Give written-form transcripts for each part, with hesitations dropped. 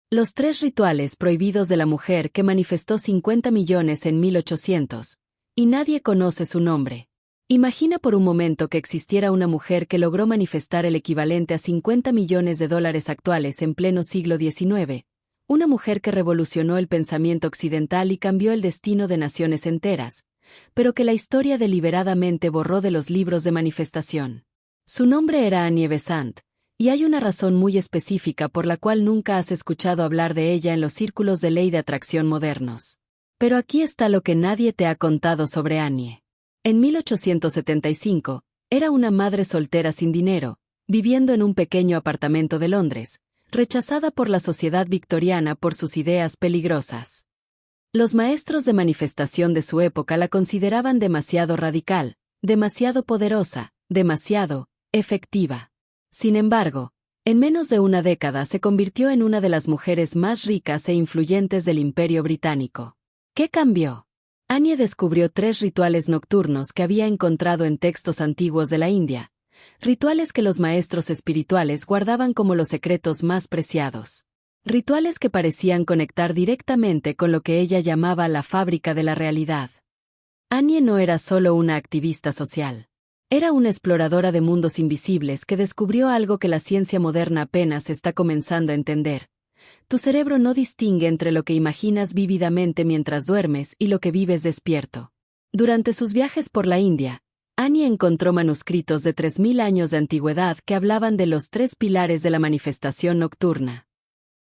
Los 3 rituales prohibidos de la mujer que manifestó 50 millones en 1800. Y nadie conoce su nombre. Imagina por un momento que existiera una mujer que logró manifestar el equivalente a 50 millones de dólares actuales en pleno siglo XIX. Una mujer que revolucionó el pensamiento occidental y cambió el destino de naciones enteras, pero que la historia deliberadamente borró de los libros de manifestación. Su nombre era Annie Besant, y hay una razón muy específica por la cual nunca has escuchado hablar de ella en los círculos de ley de atracción modernos. Pero aquí está lo que nadie te ha contado sobre Annie. En 1875, era una madre soltera sin dinero, viviendo en un pequeño apartamento de Londres, rechazada por la sociedad victoriana por sus ideas peligrosas. Los maestros de manifestación de su época la consideraban demasiado radical, demasiado poderosa, demasiado efectiva. Sin embargo, en menos de una década se convirtió en una de las mujeres más ricas e influyentes del Imperio Británico. ¿Qué cambió? Annie descubrió 3 rituales nocturnos que había encontrado en textos antiguos de la India, rituales que los maestros espirituales guardaban como los secretos más preciados. Rituales que parecían conectar directamente con lo que ella llamaba la fábrica de la realidad. Annie no era solo una activista social. Era una exploradora de mundos invisibles que descubrió algo que la ciencia moderna apenas está comenzando a entender. Tu cerebro no distingue entre lo que imaginas vívidamente mientras duermes y lo que vives despierto. Durante sus viajes por la India, Annie encontró manuscritos de 3000 años de antigüedad que hablaban de los 3 pilares de la manifestación nocturna.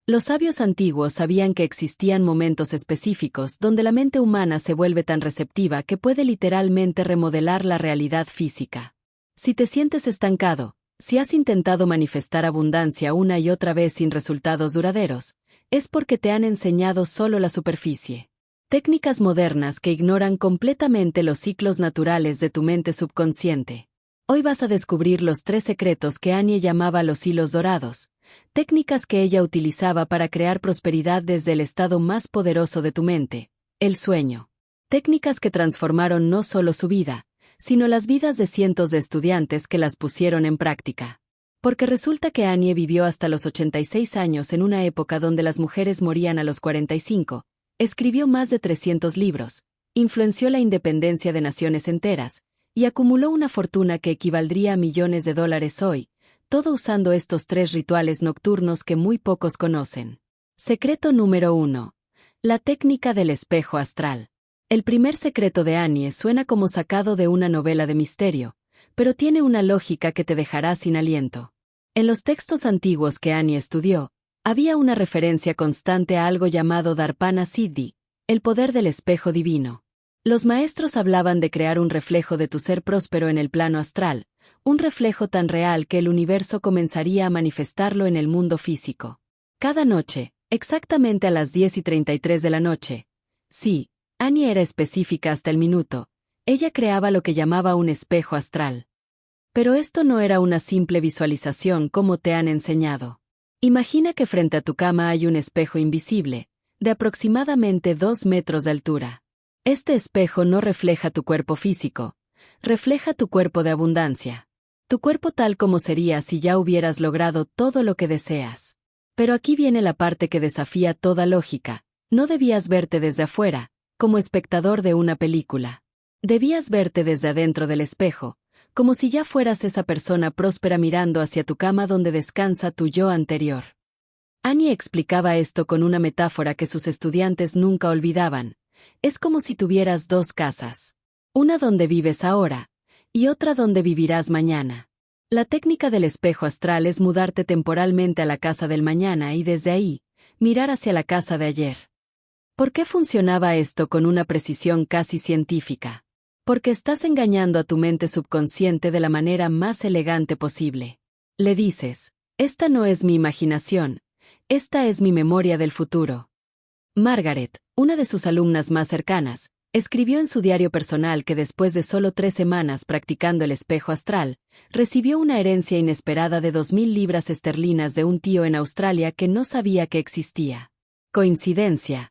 Los sabios antiguos sabían que existían momentos específicos donde la mente humana se vuelve tan receptiva que puede literalmente remodelar la realidad física. Si te sientes estancado, si has intentado manifestar abundancia una y otra vez sin resultados duraderos, es porque te han enseñado solo la superficie. Técnicas modernas que ignoran completamente los ciclos naturales de tu mente subconsciente. Hoy vas a descubrir los 3 secretos que Annie llamaba los hilos dorados, técnicas que ella utilizaba para crear prosperidad desde el estado más poderoso de tu mente, el sueño. Técnicas que transformaron no solo su vida, sino las vidas de cientos de estudiantes que las pusieron en práctica. Porque resulta que Annie vivió hasta los 86 años en una época donde las mujeres morían a los 45, escribió más de 300 libros, influenció la independencia de naciones enteras, y acumuló una fortuna que equivaldría a millones de dólares hoy, todo usando estos 3 rituales nocturnos que muy pocos conocen. Secreto número 1. La técnica del espejo astral. El primer secreto de Annie suena como sacado de una novela de misterio, pero tiene una lógica que te dejará sin aliento. En los textos antiguos que Annie estudió, había una referencia constante a algo llamado Darpana Siddhi, el poder del espejo divino. Los maestros hablaban de crear un reflejo de tu ser próspero en el plano astral, un reflejo tan real que el universo comenzaría a manifestarlo en el mundo físico. Cada noche, exactamente a las 10:33 de la noche. Sí, Annie era específica hasta el minuto. Ella creaba lo que llamaba un espejo astral. Pero esto no era una simple visualización como te han enseñado. Imagina que frente a tu cama hay un espejo invisible, de aproximadamente 2 metros de altura. Este espejo no refleja tu cuerpo físico, refleja tu cuerpo de abundancia. Tu cuerpo tal como sería si ya hubieras logrado todo lo que deseas. Pero aquí viene la parte que desafía toda lógica. No debías verte desde afuera, como espectador de una película. Debías verte desde adentro del espejo, como si ya fueras esa persona próspera mirando hacia tu cama donde descansa tu yo anterior. Annie explicaba esto con una metáfora que sus estudiantes nunca olvidaban. Es como si tuvieras 2 casas. Una donde vives ahora, y otra donde vivirás mañana. La técnica del espejo astral es mudarte temporalmente a la casa del mañana y desde ahí, mirar hacia la casa de ayer. ¿Por qué funcionaba esto con una precisión casi científica? Porque estás engañando a tu mente subconsciente de la manera más elegante posible. Le dices, esta no es mi imaginación, esta es mi memoria del futuro. Margaret, una de sus alumnas más cercanas, escribió en su diario personal que después de solo 3 semanas practicando el espejo astral, recibió una herencia inesperada de 2000 libras esterlinas de un tío en Australia que no sabía que existía. ¿Coincidencia?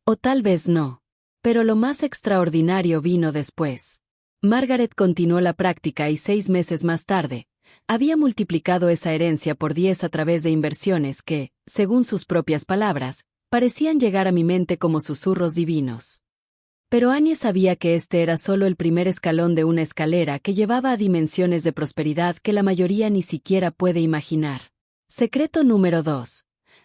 O tal vez no. Pero lo más extraordinario vino después. Margaret continuó la práctica y 6 meses más tarde, había multiplicado esa herencia por 10 a través de inversiones que, según sus propias palabras, parecían llegar a mi mente como susurros divinos. Pero Annie sabía que este era solo el primer escalón de una escalera que llevaba a dimensiones de prosperidad que la mayoría ni siquiera puede imaginar. Secreto número 2.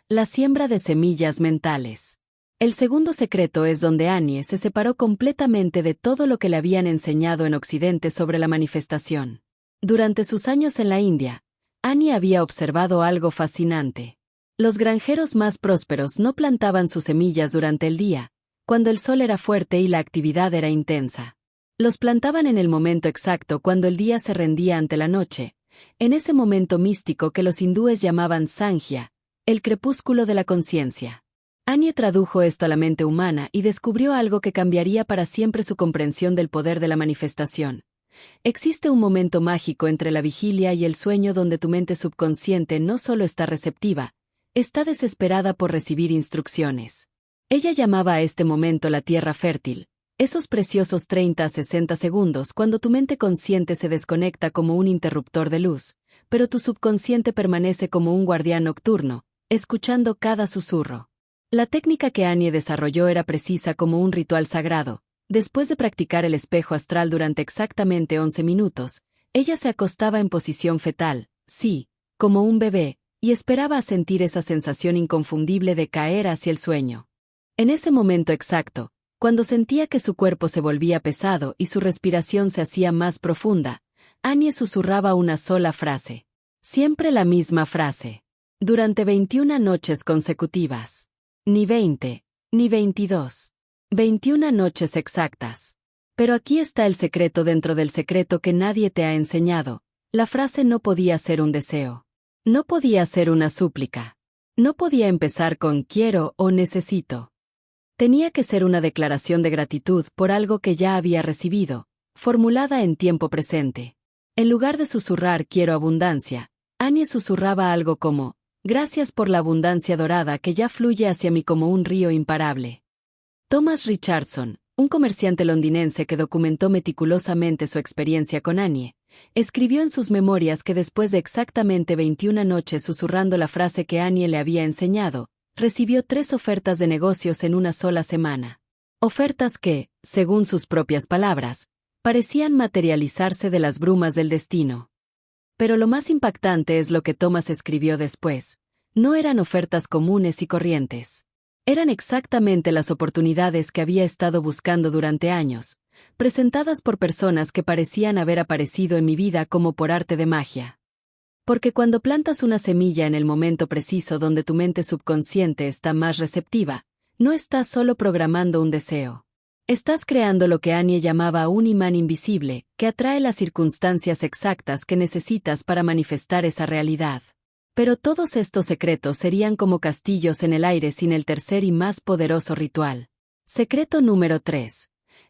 La siembra de semillas mentales. El segundo secreto es donde Annie se separó completamente de todo lo que le habían enseñado en Occidente sobre la manifestación. Durante sus años en la India, Annie había observado algo fascinante. Los granjeros más prósperos no plantaban sus semillas durante el día, cuando el sol era fuerte y la actividad era intensa. Los plantaban en el momento exacto cuando el día se rendía ante la noche, en ese momento místico que los hindúes llamaban Sanghya, el crepúsculo de la conciencia. Annie tradujo esto a la mente humana y descubrió algo que cambiaría para siempre su comprensión del poder de la manifestación. Existe un momento mágico entre la vigilia y el sueño donde tu mente subconsciente no solo está receptiva, está desesperada por recibir instrucciones. Ella llamaba a este momento la tierra fértil, esos preciosos 30 a 60 segundos cuando tu mente consciente se desconecta como un interruptor de luz, pero tu subconsciente permanece como un guardián nocturno, escuchando cada susurro. La técnica que Annie desarrolló era precisa como un ritual sagrado. Después de practicar el espejo astral durante exactamente 11 minutos, ella se acostaba en posición fetal, sí, como un bebé, y esperaba a sentir esa sensación inconfundible de caer hacia el sueño. En ese momento exacto, cuando sentía que su cuerpo se volvía pesado y su respiración se hacía más profunda, Annie susurraba una sola frase. Siempre la misma frase. Durante 21 noches consecutivas. Ni 20, ni 22. 21 noches exactas. Pero aquí está el secreto dentro del secreto que nadie te ha enseñado. La frase no podía ser un deseo. No podía ser una súplica. No podía empezar con quiero o necesito. Tenía que ser una declaración de gratitud por algo que ya había recibido, formulada en tiempo presente. En lugar de susurrar quiero abundancia, Annie susurraba algo como, gracias por la abundancia dorada que ya fluye hacia mí como un río imparable. Thomas Richardson, un comerciante londinense que documentó meticulosamente su experiencia con Annie, escribió en sus memorias que después de exactamente 21 noches susurrando la frase que Annie le había enseñado, recibió 3 ofertas de negocios en una sola semana. Ofertas que, según sus propias palabras, parecían materializarse de las brumas del destino. Pero lo más impactante es lo que Thomas escribió después. No eran ofertas comunes y corrientes. Eran exactamente las oportunidades que había estado buscando durante años, presentadas por personas que parecían haber aparecido en mi vida como por arte de magia. Porque cuando plantas una semilla en el momento preciso donde tu mente subconsciente está más receptiva, no estás solo programando un deseo. Estás creando lo que Annie llamaba un imán invisible, que atrae las circunstancias exactas que necesitas para manifestar esa realidad. Pero todos estos secretos serían como castillos en el aire sin el tercer y más poderoso ritual. Secreto número 3.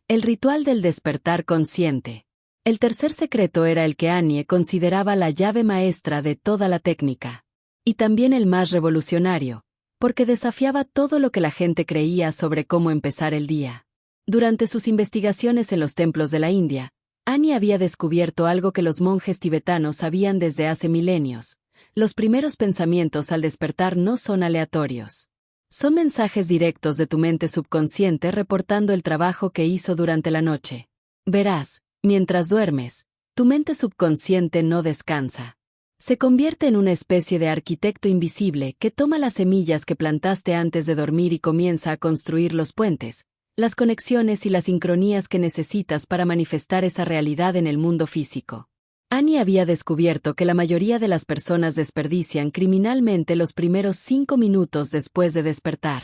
El ritual del despertar consciente. El tercer secreto era el que Annie consideraba la llave maestra de toda la técnica. Y también el más revolucionario, porque desafiaba todo lo que la gente creía sobre cómo empezar el día. Durante sus investigaciones en los templos de la India, Annie había descubierto algo que los monjes tibetanos sabían desde hace milenios. Los primeros pensamientos al despertar no son aleatorios. Son mensajes directos de tu mente subconsciente reportando el trabajo que hizo durante la noche. Verás, mientras duermes, tu mente subconsciente no descansa. Se convierte en una especie de arquitecto invisible que toma las semillas que plantaste antes de dormir y comienza a construir los puentes, las conexiones y las sincronías que necesitas para manifestar esa realidad en el mundo físico. Annie había descubierto que la mayoría de las personas desperdician criminalmente los primeros 5 minutos después de despertar.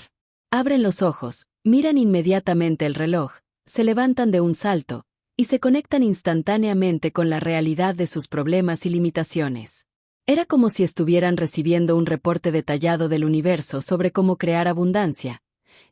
Abren los ojos, miran inmediatamente el reloj, se levantan de un salto, y se conectan instantáneamente con la realidad de sus problemas y limitaciones. Era como si estuvieran recibiendo un reporte detallado del universo sobre cómo crear abundancia,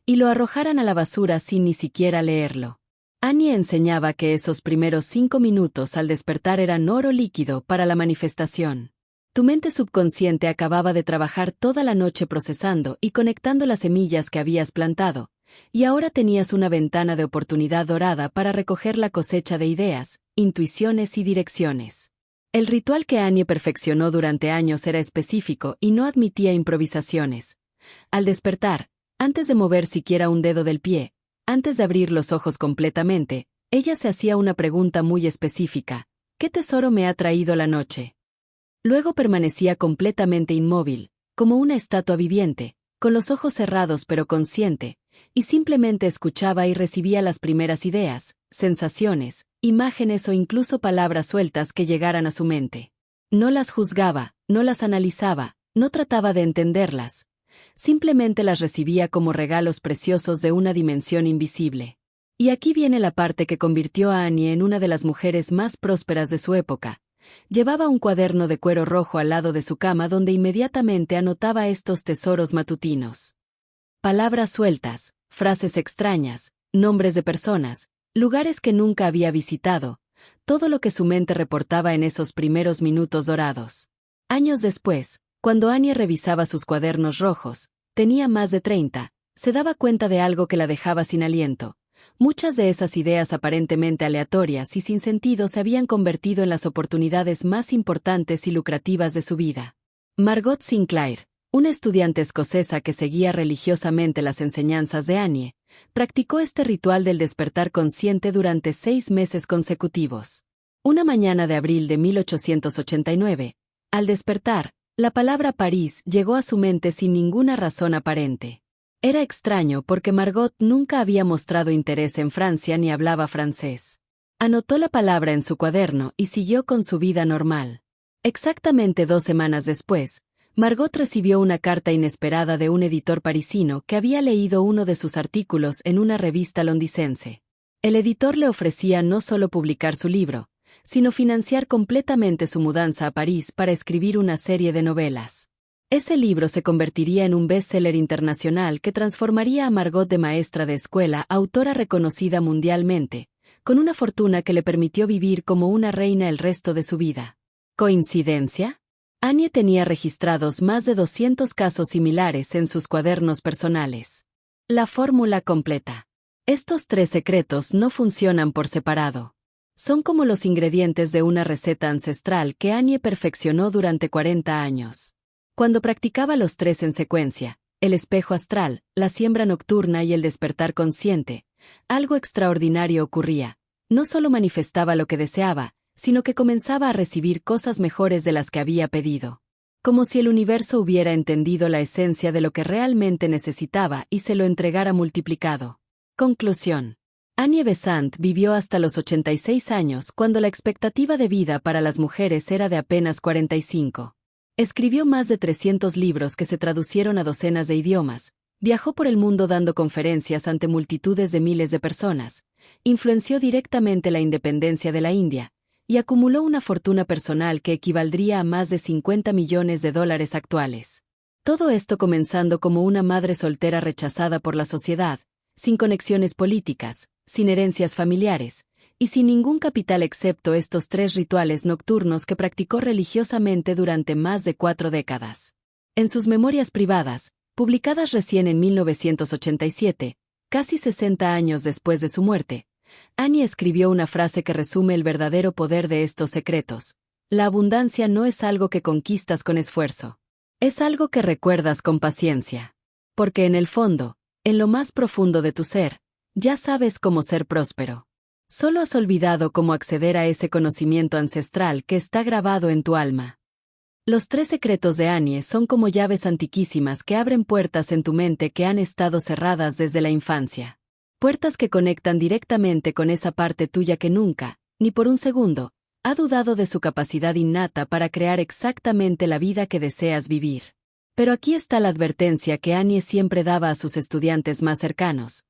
y lo arrojaran a la basura sin ni siquiera leerlo. Annie enseñaba que esos primeros 5 minutos al despertar eran oro líquido para la manifestación. Tu mente subconsciente acababa de trabajar toda la noche procesando y conectando las semillas que habías plantado, y ahora tenías una ventana de oportunidad dorada para recoger la cosecha de ideas, intuiciones y direcciones. El ritual que Annie perfeccionó durante años era específico y no admitía improvisaciones. Al despertar, antes de mover siquiera un dedo del pie, antes de abrir los ojos completamente, ella se hacía una pregunta muy específica: ¿qué tesoro me ha traído la noche? Luego permanecía completamente inmóvil, como una estatua viviente, con los ojos cerrados pero consciente, y simplemente escuchaba y recibía las primeras ideas, sensaciones, imágenes o incluso palabras sueltas que llegaran a su mente. No las juzgaba, no las analizaba, no trataba de entenderlas. Simplemente las recibía como regalos preciosos de una dimensión invisible. Y aquí viene la parte que convirtió a Annie en una de las mujeres más prósperas de su época. Llevaba un cuaderno de cuero rojo al lado de su cama donde inmediatamente anotaba estos tesoros matutinos. Palabras sueltas, frases extrañas, nombres de personas, lugares que nunca había visitado, todo lo que su mente reportaba en esos primeros minutos dorados. Años después, cuando Annie revisaba sus cuadernos rojos, tenía más de 30, se daba cuenta de algo que la dejaba sin aliento. Muchas de esas ideas aparentemente aleatorias y sin sentido se habían convertido en las oportunidades más importantes y lucrativas de su vida. Margot Sinclair, una estudiante escocesa que seguía religiosamente las enseñanzas de Annie, practicó este ritual del despertar consciente durante 6 meses consecutivos. Una mañana de abril de 1889, al despertar, la palabra París llegó a su mente sin ninguna razón aparente. Era extraño porque Margot nunca había mostrado interés en Francia ni hablaba francés. Anotó la palabra en su cuaderno y siguió con su vida normal. Exactamente 2 semanas después, Margot recibió una carta inesperada de un editor parisino que había leído uno de sus artículos en una revista londinense. El editor le ofrecía no solo publicar su libro, sino financiar completamente su mudanza a París para escribir una serie de novelas. Ese libro se convertiría en un bestseller internacional que transformaría a Margot de maestra de escuela a autora reconocida mundialmente, con una fortuna que le permitió vivir como una reina el resto de su vida. ¿Coincidencia? Annie tenía registrados más de 200 casos similares en sus cuadernos personales. La fórmula completa. Estos 3 secretos no funcionan por separado. Son como los ingredientes de una receta ancestral que Annie perfeccionó durante 40 años. Cuando practicaba los 3 en secuencia, el espejo astral, la siembra nocturna y el despertar consciente, algo extraordinario ocurría. No solo manifestaba lo que deseaba, sino que comenzaba a recibir cosas mejores de las que había pedido. Como si el universo hubiera entendido la esencia de lo que realmente necesitaba y se lo entregara multiplicado. Conclusión. Annie Besant vivió hasta los 86 años cuando la expectativa de vida para las mujeres era de apenas 45. Escribió más de 300 libros que se traducieron a docenas de idiomas, viajó por el mundo dando conferencias ante multitudes de miles de personas, influenció directamente la independencia de la India, y acumuló una fortuna personal que equivaldría a más de $50 millones actuales. Todo esto comenzando como una madre soltera rechazada por la sociedad, sin conexiones políticas, sin herencias familiares, y sin ningún capital excepto estos 3 rituales nocturnos que practicó religiosamente durante más de 4 décadas. En sus memorias privadas, publicadas recién en 1987, casi 60 años después de su muerte, Annie escribió una frase que resume el verdadero poder de estos secretos. La abundancia no es algo que conquistas con esfuerzo. Es algo que recuerdas con paciencia. Porque en el fondo, en lo más profundo de tu ser, ya sabes cómo ser próspero. Solo has olvidado cómo acceder a ese conocimiento ancestral que está grabado en tu alma. Los 3 secretos de Annie son como llaves antiquísimas que abren puertas en tu mente que han estado cerradas desde la infancia. Puertas que conectan directamente con esa parte tuya que nunca, ni por un segundo, ha dudado de su capacidad innata para crear exactamente la vida que deseas vivir. Pero aquí está la advertencia que Annie siempre daba a sus estudiantes más cercanos.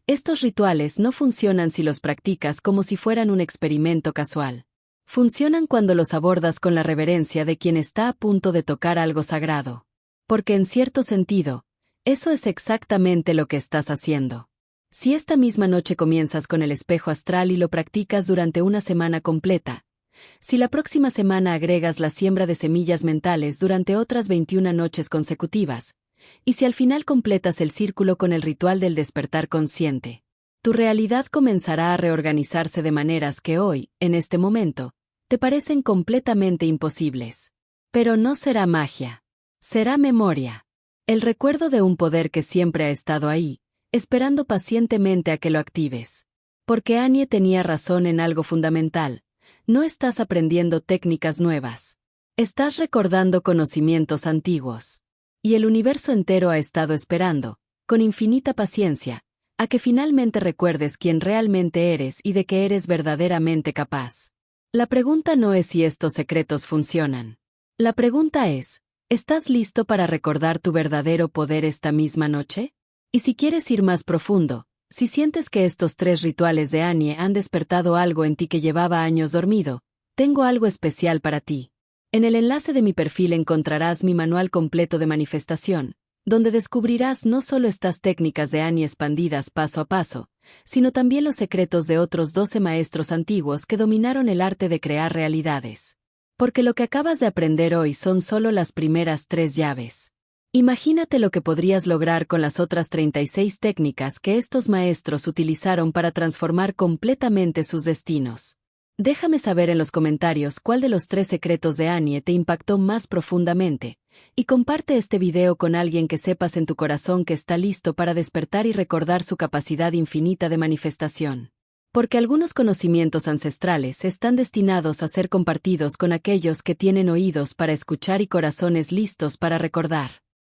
Estos rituales no funcionan si los practicas como si fueran un experimento casual. Funcionan cuando los abordas con la reverencia de quien está a punto de tocar algo sagrado. Porque en cierto sentido, eso es exactamente lo que estás haciendo. Si esta misma noche comienzas con el espejo astral y lo practicas durante una semana completa, si la próxima semana agregas la siembra de semillas mentales durante otras 21 noches consecutivas, y si al final completas el círculo con el ritual del despertar consciente, tu realidad comenzará a reorganizarse de maneras que hoy, en este momento, te parecen completamente imposibles. Pero no será magia. Será memoria. El recuerdo de un poder que siempre ha estado ahí, esperando pacientemente a que lo actives. Porque Anie tenía razón en algo fundamental. No estás aprendiendo técnicas nuevas. Estás recordando conocimientos antiguos. Y el universo entero ha estado esperando, con infinita paciencia, a que finalmente recuerdes quién realmente eres y de qué eres verdaderamente capaz. La pregunta no es si estos secretos funcionan. La pregunta es, ¿estás listo para recordar tu verdadero poder esta misma noche? Y si quieres ir más profundo, si sientes que estos 3 rituales de Anie han despertado algo en ti que llevaba años dormido, tengo algo especial para ti. En el enlace de mi perfil encontrarás mi manual completo de manifestación, donde descubrirás no solo estas técnicas de Anie expandidas paso a paso, sino también los secretos de otros 12 maestros antiguos que dominaron el arte de crear realidades. Porque lo que acabas de aprender hoy son solo las primeras 3 llaves. Imagínate lo que podrías lograr con las otras 36 técnicas que estos maestros utilizaron para transformar completamente sus destinos. Déjame saber en los comentarios cuál de los 3 secretos de Anie te impactó más profundamente, y comparte este video con alguien que sepas en tu corazón que está listo para despertar y recordar su capacidad infinita de manifestación. Porque algunos conocimientos ancestrales están destinados a ser compartidos con aquellos que tienen oídos para escuchar y corazones listos para recordar.